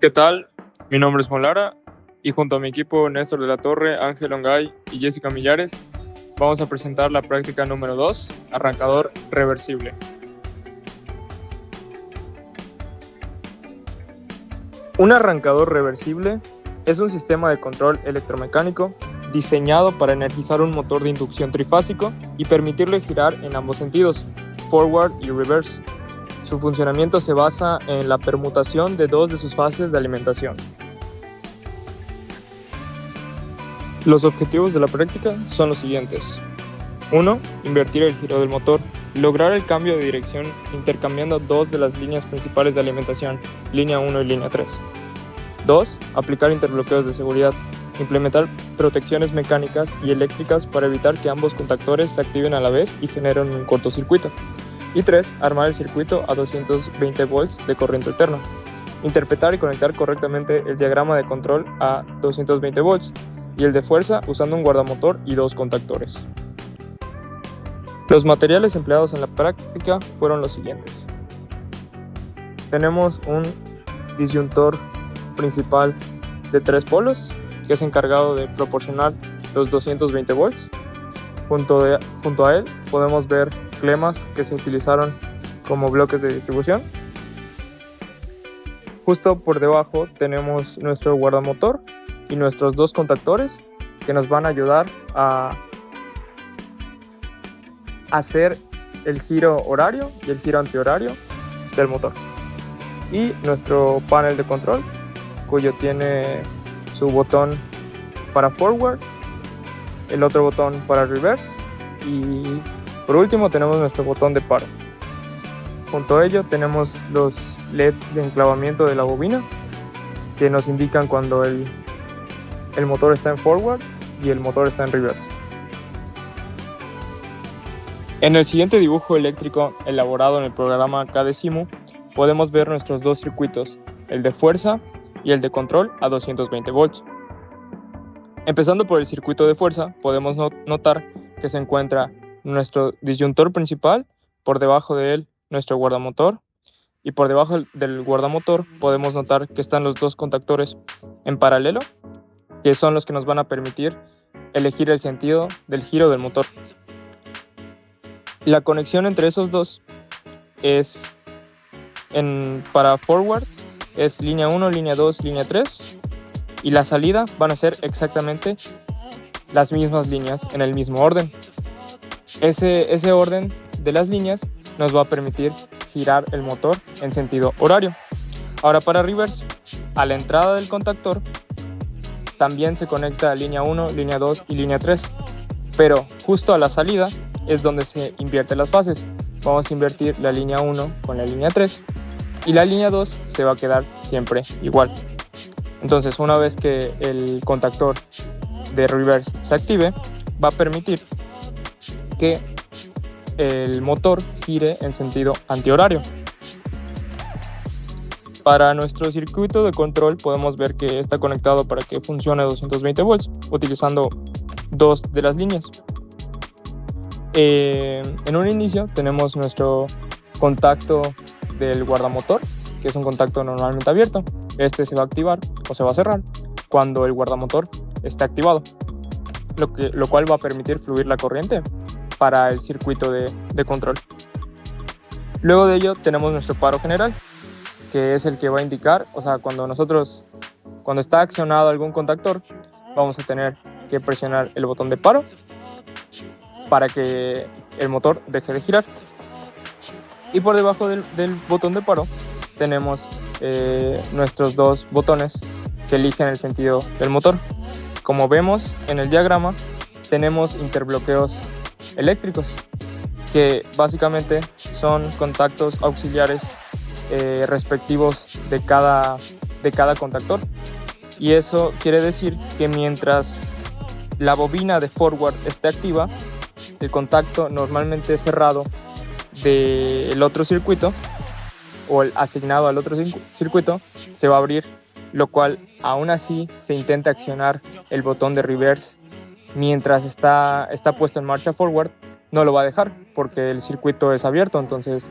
¿Qué tal? Mi nombre es Molara y junto a mi equipo Néstor de la Torre, Ángel Ongay y Jessica Millares vamos a presentar la práctica número 2, arrancador reversible. Un arrancador reversible es un sistema de control electromecánico diseñado para energizar un motor de inducción trifásico y permitirle girar en ambos sentidos, forward y reverse. Su funcionamiento se basa en la permutación de dos de sus fases de alimentación. Los objetivos de la práctica son los siguientes. 1. Invertir el giro del motor. Lograr el cambio de dirección intercambiando dos de las líneas principales de alimentación, línea 1 y línea 3. 2. Aplicar interbloqueos de seguridad. Implementar protecciones mecánicas y eléctricas para evitar que ambos contactores se activen a la vez y generen un cortocircuito. Y 3. Armar el circuito a 220 volts de corriente alterna. Interpretar y conectar correctamente el diagrama de control a 220 volts y el de fuerza usando un guardamotor y dos contactores. Los materiales empleados en la práctica fueron los siguientes. Tenemos un disyuntor principal de 3 polos que es encargado de proporcionar los 220 volts. Junto a él podemos ver clemas que se utilizaron como bloques de distribución. Justo por debajo tenemos nuestro guardamotor y nuestros dos contactores que nos van a ayudar a hacer el giro horario y el giro antihorario del motor. Y nuestro panel de control, cuyo tiene su botón para forward, el otro botón para reverse y por último tenemos nuestro botón de paro. Junto a ello tenemos los LEDs de enclavamiento de la bobina que nos indican cuando el motor está en forward y el motor está en reverse. En el siguiente dibujo eléctrico elaborado en el programa KDesimu podemos ver nuestros dos circuitos, el de fuerza y el de control a 220 volts. Empezando por el circuito de fuerza, podemos notar que se encuentra nuestro disyuntor principal, por debajo de él nuestro guardamotor, y por debajo del guardamotor podemos notar que están los dos contactores en paralelo, que son los que nos van a permitir elegir el sentido del giro del motor. La conexión entre esos dos es para forward es línea 1, línea 2, línea 3 y la salida van a ser exactamente las mismas líneas en el mismo orden. Ese orden de las líneas nos va a permitir girar el motor en sentido horario. Ahora para reverse, a la entrada del contactor también se conecta a línea 1, línea 2 y línea 3, pero justo a la salida es donde se invierten las fases. Vamos a invertir la línea 1 con la línea 3 y la línea 2 se va a quedar siempre igual. Entonces, una vez que el contactor de reverse se active, va a permitir que el motor gire en sentido antihorario. Para nuestro circuito de control podemos ver que está conectado para que funcione a 220 volts, utilizando dos de las líneas. En un inicio tenemos nuestro contacto del guardamotor, que es un contacto normalmente abierto. Este se va a activar o se va a cerrar cuando el guardamotor esté activado, lo cual va a permitir fluir la corriente para el circuito de control. Luego de ello tenemos nuestro paro general, que es el que va a indicar, cuando está accionado algún contactor, vamos a tener que presionar el botón de paro para que el motor deje de girar. Y por debajo del botón de paro tenemos nuestros dos botones que eligen el sentido del motor. Como vemos en el diagrama, tenemos interbloqueos eléctricos, que básicamente son contactos auxiliares respectivos de cada contactor. Y eso quiere decir que mientras la bobina de forward esté activa, el contacto normalmente cerrado del otro circuito o el asignado al otro circuito se va a abrir, lo cual aún así se intenta accionar el botón de reverse mientras está puesto en marcha forward, no lo va a dejar porque el circuito es abierto. Entonces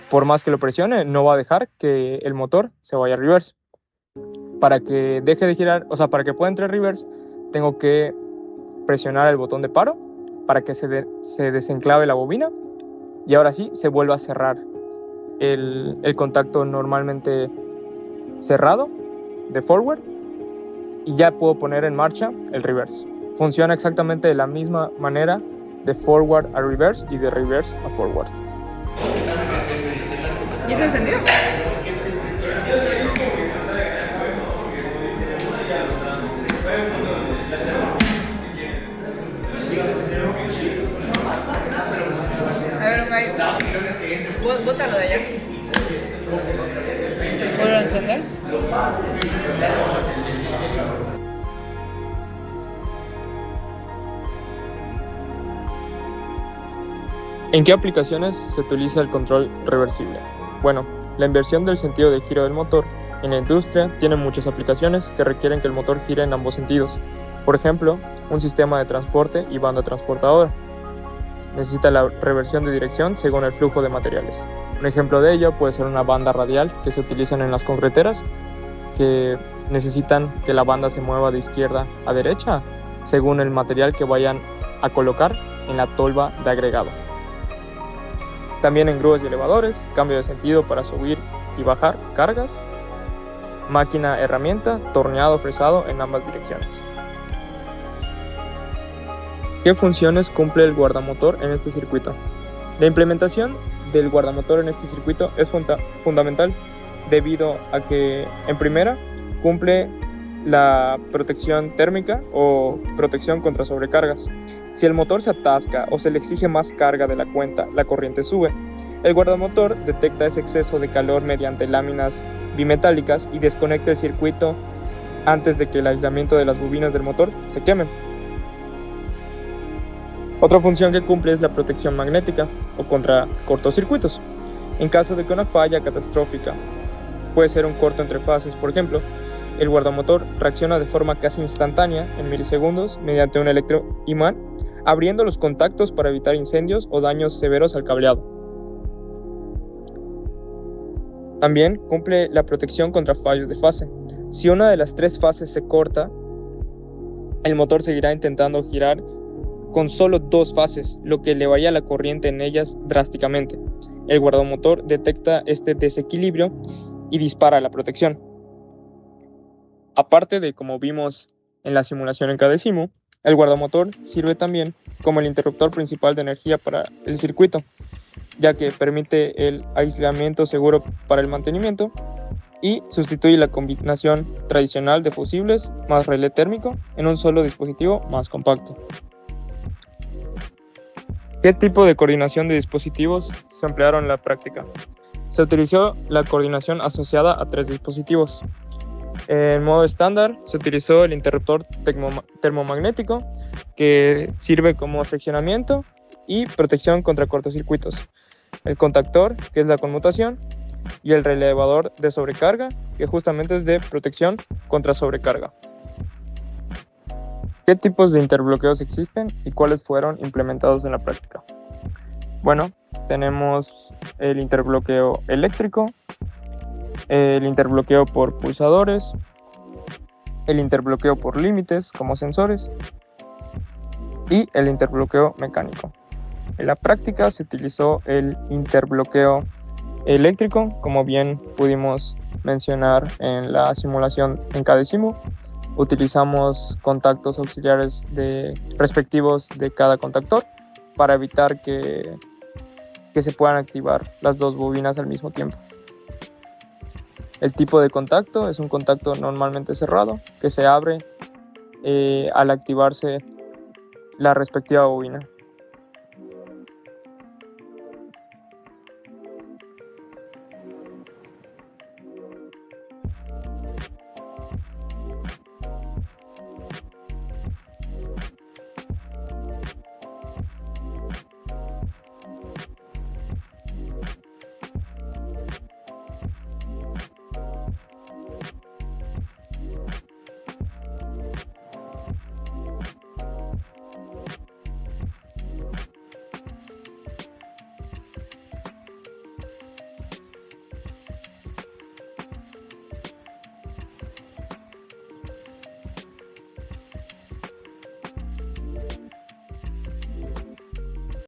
por más que lo presione, no va a dejar que el motor se vaya a reverse. Para que deje de girar, o sea, para que pueda entrar reverse, tengo que presionar el botón de paro para que se desenclave la bobina y ahora sí se vuelva a cerrar el contacto normalmente cerrado de forward y ya puedo poner en marcha el reverse. Funciona exactamente de la misma manera de forward a reverse y de reverse a forward. ¿Y eso es sentido? A ver, Unai, bótalo de allá. ¿Vuelvo a encender? ¿En qué aplicaciones se utiliza el control reversible? Bueno, la inversión del sentido de giro del motor en la industria tiene muchas aplicaciones que requieren que el motor gire en ambos sentidos. Por ejemplo, un sistema de transporte y banda transportadora. Necesita la reversión de dirección según el flujo de materiales. Un ejemplo de ello puede ser una banda radial que se utilizan en las concreteras, que necesitan que la banda se mueva de izquierda a derecha según el material que vayan a colocar en la tolva de agregado. También en grúas y elevadores, cambio de sentido para subir y bajar cargas, máquina herramienta, torneado fresado en ambas direcciones. ¿Qué funciones cumple el guardamotor en este circuito? La implementación del guardamotor en este circuito es fundamental debido a que, en primera, cumple la protección térmica o protección contra sobrecargas. Si el motor se atasca o se le exige más carga de la cuenta, la corriente sube. El guardamotor detecta ese exceso de calor mediante láminas bimetálicas y desconecta el circuito antes de que el aislamiento de las bobinas del motor se quemen. Otra función que cumple es la protección magnética o contra cortocircuitos. En caso de que una falla catastrófica puede ser un corto entre fases, por ejemplo, el guardamotor reacciona de forma casi instantánea en milisegundos mediante un electroimán, abriendo los contactos para evitar incendios o daños severos al cableado. También cumple la protección contra fallos de fase. Si una de las tres fases se corta, el motor seguirá intentando girar con solo dos fases, lo que elevaría la corriente en ellas drásticamente. El guardamotor detecta este desequilibrio y dispara la protección. Aparte de, como vimos en la simulación en Cadecimu, el guardamotor sirve también como el interruptor principal de energía para el circuito, ya que permite el aislamiento seguro para el mantenimiento y sustituye la combinación tradicional de fusibles más relé térmico en un solo dispositivo más compacto. ¿Qué tipo de coordinación de dispositivos se emplearon en la práctica? Se utilizó la coordinación asociada a tres dispositivos. En modo estándar se utilizó el interruptor termomagnético, que sirve como seccionamiento y protección contra cortocircuitos, el contactor, que es la conmutación, y el relevador de sobrecarga, que justamente es de protección contra sobrecarga. ¿Qué tipos de interbloqueos existen y cuáles fueron implementados en la práctica? Bueno, tenemos el interbloqueo eléctrico, el interbloqueo por pulsadores, el interbloqueo por límites como sensores y el interbloqueo mecánico. En la práctica se utilizó el interbloqueo eléctrico, como bien pudimos mencionar en la simulación en Cadecimu. Utilizamos contactos auxiliares respectivos de cada contactor para evitar que se puedan activar las dos bobinas al mismo tiempo. El tipo de contacto es un contacto normalmente cerrado que se abre al activarse la respectiva bobina.